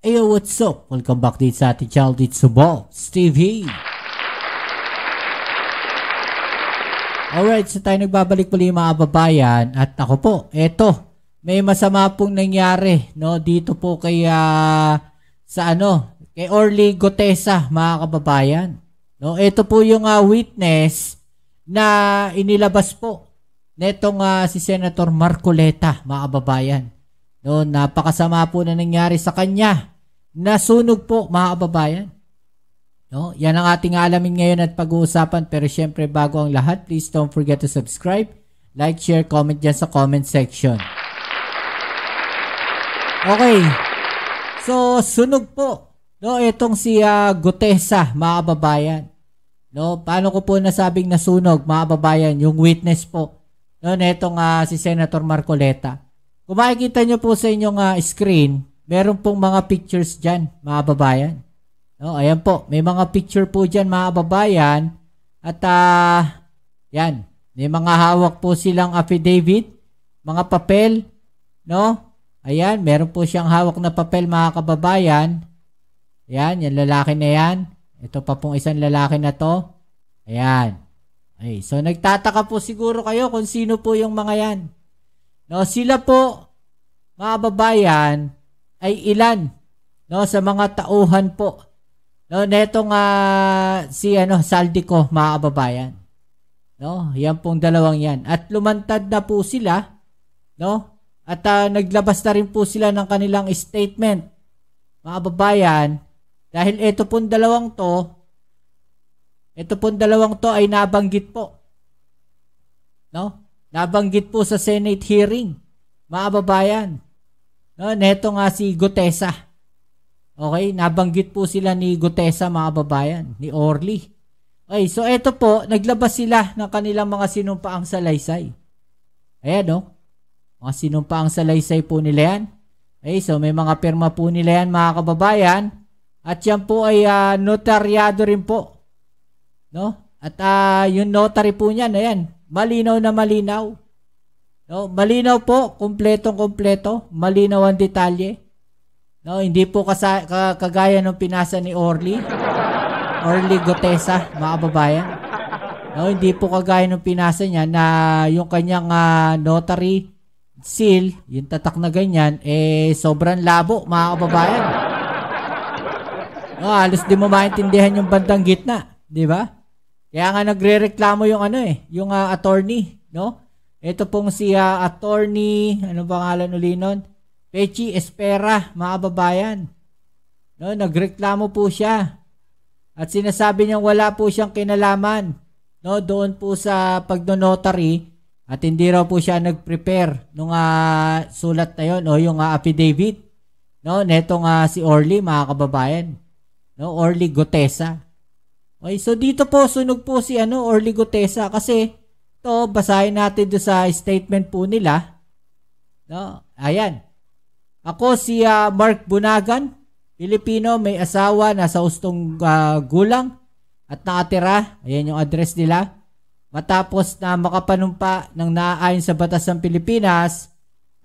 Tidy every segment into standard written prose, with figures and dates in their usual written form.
Ayo, what's up? Welcome back dito sa ating channel dito sa Bob's TV. Alright, so tayo nagbabalik muli mga kababayan. At ako po, eto, may masama pong nangyari, no, dito po kay, kay Orly Gotesa mga kababayan. No, ito po yung witness na inilabas po netong si Senator Marcoleta mga kababayan. No, napakasama po na nangyari sa kanya. Nasunog po mga kababayan. No, yan ang ating alamin ngayon at pag-uusapan. Pero syempre bago ang lahat, please don't forget to subscribe, like, share, comment dyan sa comment section. Okay. So, sunog po. No, itong si Gotesa mga kababayan. No, paano ko po nasabing nasunog mga kababayan? Yung witness po. No, netong si Senator Marcoleta. Kung makikita nyo po sa inyong screen, meron pong mga pictures dyan, mga babayan. No, ayan po, may mga picture po dyan, mga babayan. At yan, may mga hawak po silang affidavit, mga papel. No? Ayan, meron po siyang hawak na papel, mga kababayan. Ayan, yung lalaki na yan. Ito pa pong isang lalaki na to. Ayan. Okay, so nagtataka po siguro kayo kung sino po yung mga yan. No, sila po, mga babayan, ay ilan, no, sa mga tauhan po, no, netong si Saldico mga kababayan. No, yan pong dalawang yan. At lumantad na po sila, no, at naglabas na rin po sila ng kanilang statement, mga kababayan, dahil ito pong dalawang to ay nabanggit po. No? Nabanggit po sa Senate hearing, mga kababayan. No, neto si Gotesa. Okay, nabanggit po sila ni Gotesa mga kababayan, ni Orly. Okay, so eto po, naglabas sila ng kanilang mga sinumpaang salaysay. Ayan, no? Mga sinumpaang salaysay po nila yan. Okay, so may mga pirma po nila yan mga kababayan. At yan po ay notaryado rin po. No? At yung notary po niyan, ayan, malinaw na malinaw. No, malinaw po, kumpletong-kumpleto, malinaw ang detalye. No, hindi po kagaya ng pinasa ni Orly Gotesa, mga kababayan. No, hindi po kagaya ng pinasa niya na yung kanyang notary seal, yung tatak na ganyan, sobrang labo, mga kababayan. No, halos di mo maintindihan yung bandang gitna, di ba? Kaya nga nagrereklamo yung yung attorney, no? Ito pong si attorney, ano pangalan uli nun? Pechi Espera, mga kababayan. No, nagreklamo po siya. At sinasabi niyang wala po siyang kinalaman, no, doon po sa pagno-notary at hindi raw po siya nag-prepare nung sulat na yon o yung affidavit. No, netong si Orly, mga kababayan. No, Orly Gotesa. Okay, so dito po sunog po si Orly Gotesa kasi ito basahin natin do sa statement po nila. No, ayan. Ako si Mark Bunagan, Pilipino, may asawa, nasa hustong gulang at nakatira, ayan yung address nila. Matapos na makapanumpa ng naaayon sa batas ng Pilipinas,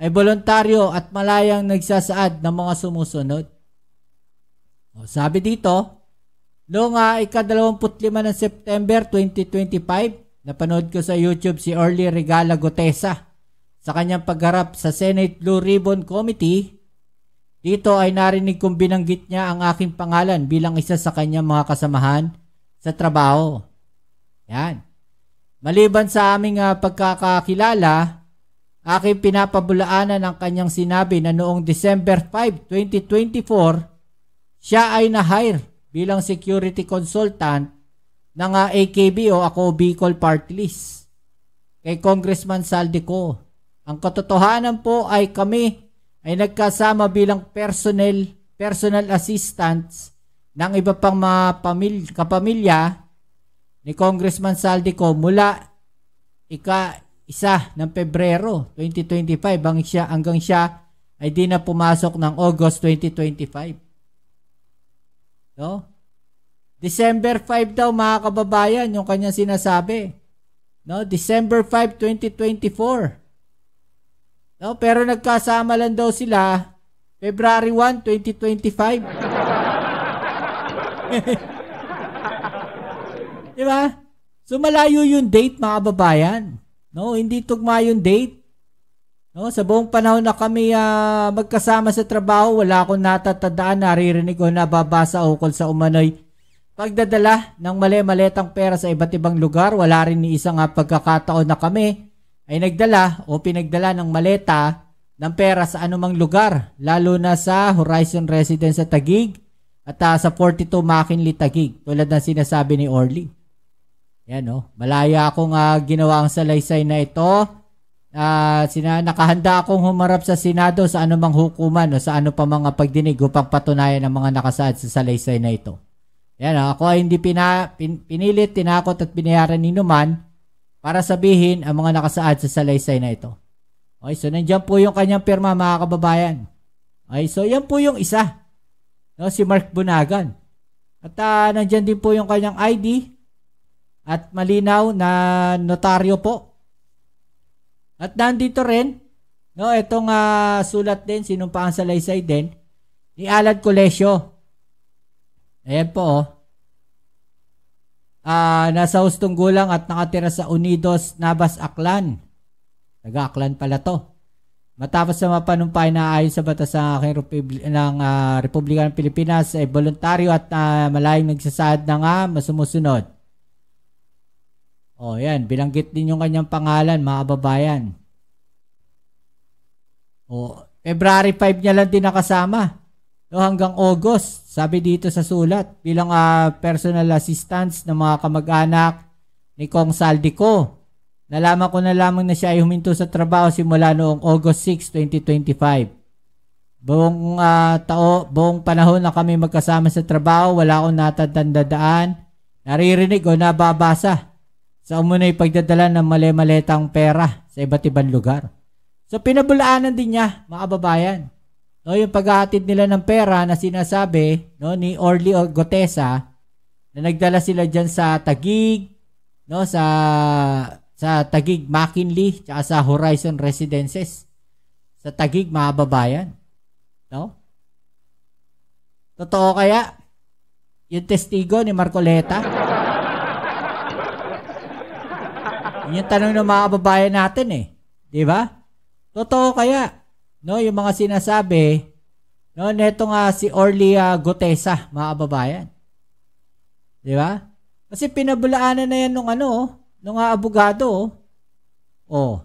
ay voluntaryo at malayang nagsasaad ng mga sumusunod. O, sabi dito, noong ika-25 ng September 2025, napanood ko sa YouTube si Orly Regala Gotesa sa kanyang pagharap sa Senate Blue Ribbon Committee. Dito ay narinig kong binanggit niya ang aking pangalan bilang isa sa kanyang mga kasamahan sa trabaho. Yan. Maliban sa aming pagkakakilala, aking pinapabulaanan ang kanyang sinabi na noong December 5, 2024, siya ay na-hire bilang security consultant ng AKB o Ako Bicol Party List kay Congressman Saldico. Ang katotohanan po ay kami ay nagkasama bilang personal assistants ng iba pang mga kapamilya ni Congressman Saldico mula ika-1 ng Pebrero 2025 hanggang siya ay di na pumasok ng August 2025. No? December 5 daw mga kababayan yung kanyang sinasabi. No? December 5, 2024. No? Pero nagkasama lang daw sila February 1, 2025. Diba? So malayo yung date, mga kababayan. No, hindi tugma yung date. No, sa buong panahon na kami magkasama sa trabaho, wala akong natatandaan, naririnig o nababasa ukol sa umano'y pagdadala ng mali-maletang pera sa iba't ibang lugar. Wala rin ni isang pagkakataon na kami ay nagdala o pinagdala ng maleta ng pera sa anumang lugar, lalo na sa Horizon Residence sa Taguig at sa 42 McKinley Taguig, tulad ng sinasabi ni Orly. Yan, no? Malaya akong ginawa ang salaysay na ito. Nakahanda akong humarap sa Senado sa anumang hukuman o sa ano pa mga pagdinig upang patunayan ang mga nakasaad sa salaysay na ito. Yan, ako ay hindi pinilit, tinakot at binayaran ni Numan para sabihin ang mga nakasaad sa salaysay na ito. Okay, so nandiyan po yung kanyang pirma, mga kababayan. Okay, so yan po yung isa. No, si Mark Bunagan. At nandiyan din po yung kanyang ID at malinaw na notaryo po. At nandito rin, no, itong sulat din, sinumpaan sa salaysay din, ni Alan Colesio. Ayan po, nasa hustong gulang at nakatira sa Unidos, Navas, Aklan. Taga-Aklan pala to. Matapos na mapanumpay na ayon sa batas ng Republika ng Pilipinas ay voluntaryo at malayong nagsasaad na nga masumusunod. O yan, bilanggit din yung kanyang pangalan, mga kababayan. O, February 5 niya lang din nakasama. No, hanggang August, sabi dito sa sulat, bilang personal assistance ng mga kamag-anak ni Kong Saldico. Nalaman ko na lamang na siya ay huminto sa trabaho simula noong August 6, 2025. Buong panahon na kami magkasama sa trabaho, wala akong natatandaan, naririnig o nababasa sa umunay pagdadala ng mali-maletang pera sa iba't ibang lugar. So pinabulaanan din niya, mga kababayan. No, yung paghahatid nila ng pera na sinasabi, no, ni Orly Gotesa na nagdala sila dyan sa Taguig, no, sa Taguig McKinley at sa Horizon Residences sa Taguig, mga kababayan. No? Totoo kaya yung testigo ni Marcoleta? Yun yung tanong ng mga kababayan natin eh. Di ba? Totoo kaya? No, yung mga sinasabi, no, neto nga si Orly Gotesa, mga kababayan. Di ba? Kasi pinabulaanan na yan nung nung abogado. Oh.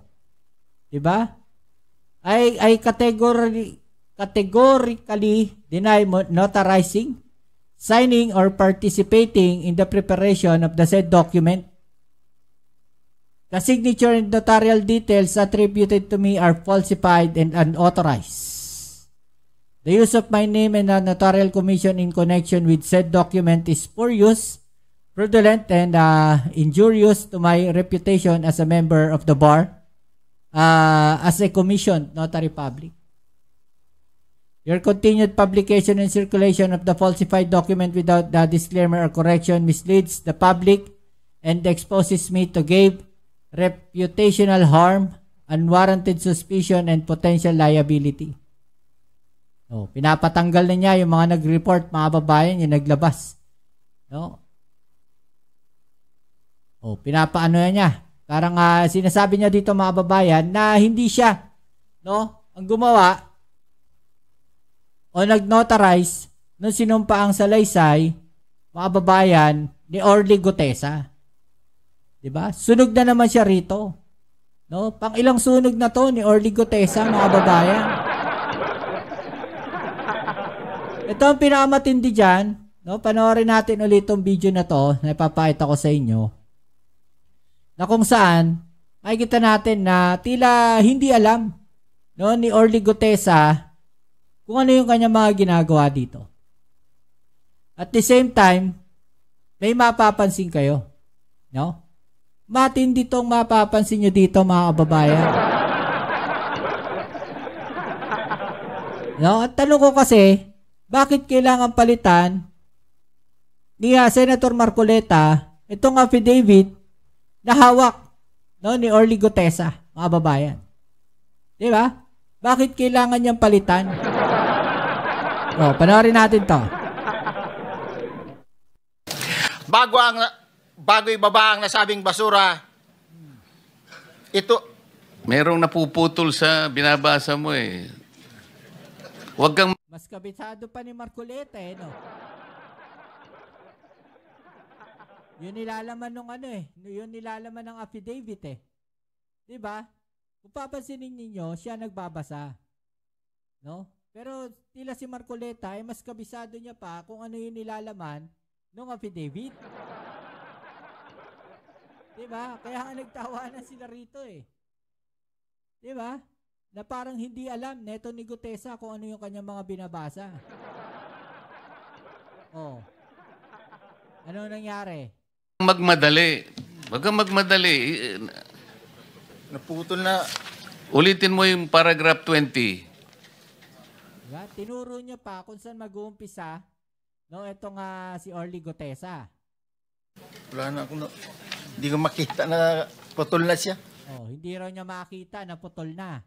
Di ba? Ay categorically deny notarizing, signing, or participating in the preparation of the said document. The signature and notarial details attributed to me are falsified and unauthorized. The use of my name and a notarial commission in connection with said document is spurious, fraudulent, and injurious to my reputation as a member of the bar, as a commissioned notary public. Your continued publication and circulation of the falsified document without the disclaimer or correction misleads the public and exposes me to grave reputational harm, unwarranted suspicion, and potential liability. No, pinapatanggal na niya yung mga nag-report, mga babayan, yung naglabas. No? O, pinapaano niya. Parang sinasabi niya dito, mga babayan, na hindi siya, no, ang gumawa o nag-notarize nung sinumpa ang salaysay, mga babayan, ni Orly Gotesa. Diba? Sunog na naman siya rito. No? Pang ilang sunog na to ni Orly Gotesa, mga babayan. Ito ang pinakamatindi dyan. No? Panoorin natin ulit itong video na to na ipapakita ko sa inyo. Na kung saan, makikita natin na tila hindi alam, no, ni Orly Gotesa kung ano yung kanyang mga ginagawa dito. At the same time, may mapapansin kayo. No? Matindi tong mapapansin nyo dito, mga kababayan. No? At tanong ko kasi, bakit kailangan palitan ni Senator Marcoleta itong affidavit na hawak, no, ni Orly Gotesa, mga kababayan? Di ba? Bakit kailangan niyang palitan? Oh, panoorin natin to. Bago ibaba ang nasabing basura, ito, merong napuputol sa binabasa mo eh. Huwag kang Mas kabisado pa ni Marcoleta eh, no? Yun nilalaman nung ano eh. Yun nilalaman ng affidavit eh. Diba? Kung papansinin ninyo, siya nagbabasa. No? Pero tila si Marcoleta ay mas kabisado niya pa kung ano yung nilalaman nung affidavit. Diba? Kaya nga nagtawanan sila rito eh. Diba? Na parang hindi alam neto ni Gutesa kung ano yung kanyang mga binabasa. Oh. Ano nangyari? magmadali. Huwag kang magmadali. naputol na. Ulitin mo yung paragraph 20. Diba? Tinuro niya pa kung saan mag-uumpisa, no, etong si Orly Gutesa. Wala na ako, hindi ko makita na putol na siya. Oh, hindi raw niya makita na putol na.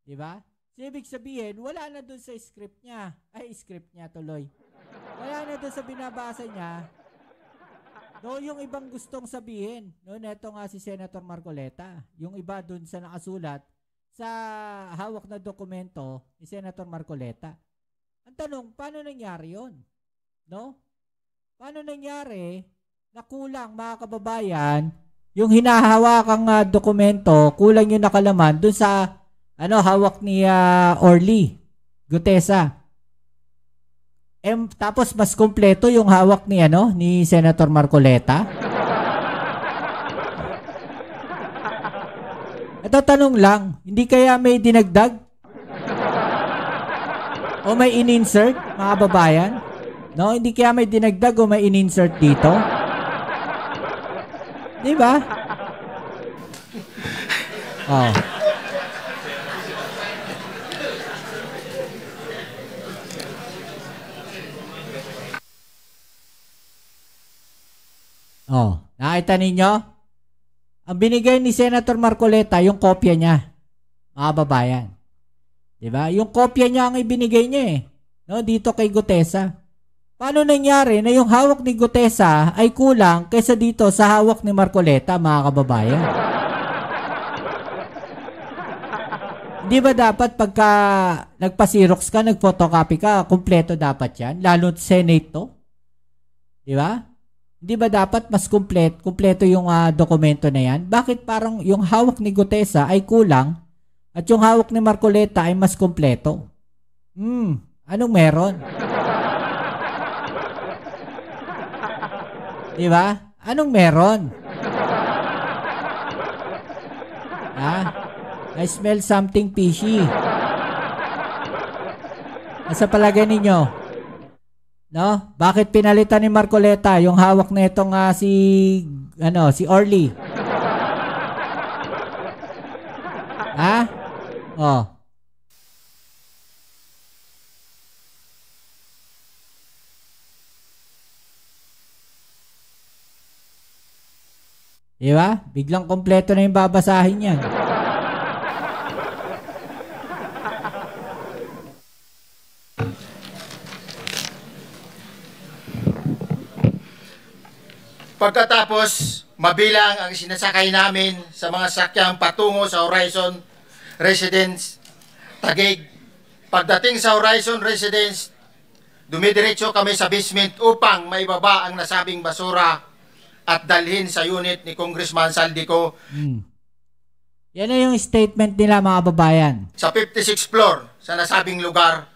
Diba? So, ibig sabihin, wala na dun sa script niya. Ay, script niya tuloy. Wala na dun sa binabasa niya. No, yung ibang gustong sabihin. No, neto nga si Senator Marcoleta. Yung iba dun sa nakasulat sa hawak na dokumento ni Senator Marcoleta. Ang tanong, paano nangyari yun? No? Paano nangyari na kulang, mga kababayan, yung hinahawakang dokumento, kulang yung nakalaman dun sa hawak ni Orly Gutesa. Tapos mas kumpleto yung hawak ni Senator Marcoleta. Ito tanong lang, hindi kaya may dinagdag? O may in-insert, mga babayan? No, hindi kaya may dinagdag o may in-insert dito? Di ba? Oh. Oh, nakita ninyo? Ang binigay ni Senator Marcoleta, yung kopya niya. Mga babayan. Diba? Yung kopya niya ang ibinigay niya eh. No, dito kay Gutesa. Paano nangyari na yung hawak ni Gutesa ay kulang kaysa dito sa hawak ni Marcoleta, mga kababayan? Di ba dapat pagka nagpa-Xerox ka, nag-photocopy ka, kumpleto dapat yan? Lalo Senate to. Di ba? Di ba dapat mas kumpleto yung dokumento na yan? Bakit parang yung hawak ni Gutesa ay kulang at yung hawak ni Marcoleta ay mas kumpleto? Anong meron? Di ba? Anong meron? I smell something fishy. Asa palagay ninyo? No? Bakit pinalitan ni Marcoleta yung hawak na itong si Orly? Oh. Diba? Biglang kompleto na yung babasahin yan. Pagkatapos, mabilang ang sinasakay namin sa mga sakyang patungo sa Horizon Residence Taguig. Pagdating sa Horizon Residence, dumidiretso kami sa basement upang maibaba ang nasabing basura at dalhin sa unit ni Congressman Saldico. Yan na yung statement nila, mga babayan. Sa 56th floor sa nasabing lugar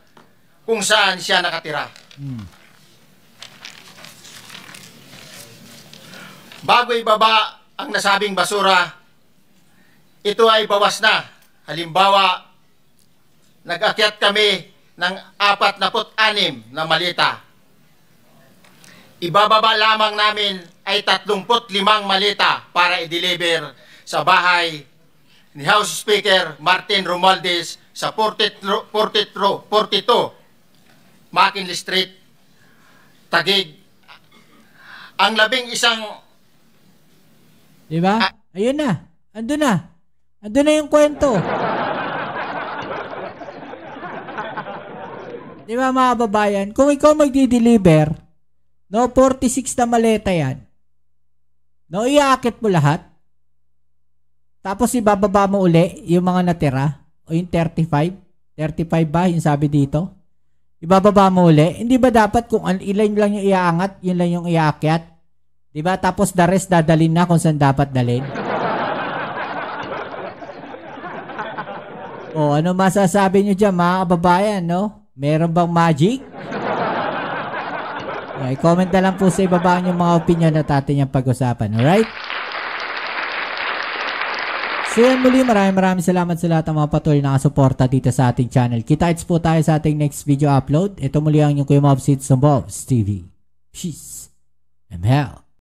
kung saan siya nakatira. Bago ibaba ang nasabing basura, ito ay bawas na. Halimbawa, nag-akyat kami ng 46 na maleta. Ibababa lamang namin ay 35 maleta para i-deliver sa bahay ni House Speaker Martin Romualdez sa 42 McKinley Street, Taguig. Ang 11 diba? Ayun na. Andun na. Andun na yung kwento. Di ba mga kababayan? Kung ikaw magdi-deliver, no, 46 na maleta yan. No, iaakit mo lahat. Tapos ibababa mo uli yung mga natira. O yung 35. 35 ba yung sabi dito? Ibababa mo uli. Hindi ba dapat kung ilan lang yung iaangat, yun lang yung iaakyat? Di ba? Tapos the rest dadalhin na kung saan dapat dalhin. O, ano masasabi nyo dyan mga kababayan, no? Meron bang magic? I-comment na lang po sa ibaba yung mga opinion na atin yung pag-usapan. Alright? So yan muli, maraming salamat sa lahat ng mga patuloy na nakasuporta dito sa ating channel. Kita-kits po tayo sa ating next video upload. Ito muli ang yung Kuya Mobs Hits on Bobs TV. Peace and hell.